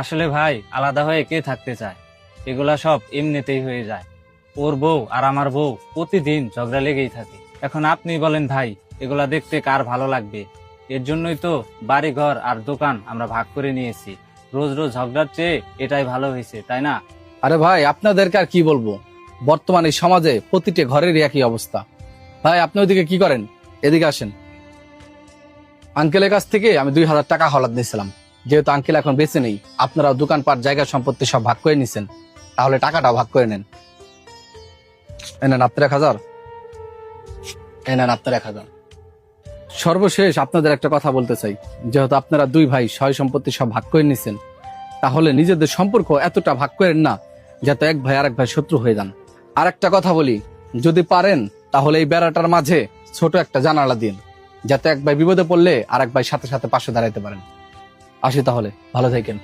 আসলে ভাই আলাদা হয়ে কে থাকতে চায়? এগুলা সব এমনিতেই হয়ে যায়। ওর বউ আর আমার বউ প্রতিদিন ঝগড়া লেগেই থাকে। এখন আপনি বলেন ভাই, এগুলা দেখতে কার ভালো লাগবে? এর জন্যই তো বাড়ি ঘর আর দোকান আমরা ভাগ করে নিয়েছি। রোজ রোজ ঝগড়ার চেয়ে এটাই ভালো হয়েছে, তাই না? আরে ভাই, আপনাদেরকে আর কি বলবো, বর্তমানে এই সমাজে প্রতিটি ঘরেরই একই অবস্থা। ভাই, আপনি ওইদিকে কি করেন? এদিকে আসেন। আঙ্কেলের কাছ থেকে আমি 2000 টাকা হলাদ নিয়েছিলাম। যেহেতু আঙ্কেল এখন বেঁচে নেই, আপনারা দোকানপাট, জায়গা সম্পত্তি সব ভাগ করে নিছেন, তাহলে টাকাটাও ভাগ করে নেন। এনেন আপনার 1000। এনেন আপনার 1000। সর্বশেষ আপনাদের একটা কথা বলতে চাই, যেহেতু আপনারা দুই ভাই সয় সম্পত্তি সব ভাগ করে নিছেন, তাহলে নিজেদের সম্পর্ক এতটা ভাগ করেন না যাতে এক ভাই আরেক ভাই শত্রু হয়ে যান। আর একটা কথা বলি, যদি পারেন তাহলে এই বেড়াটার মাঝে ছোট একটা জানালা দিন, যাতে এক ভাই বিপদে পড়লে আরেক ভাই সাথে সাথে পাশে দাঁড়াইতে পারেন। আসি তাহলে, ভালো থাকেন।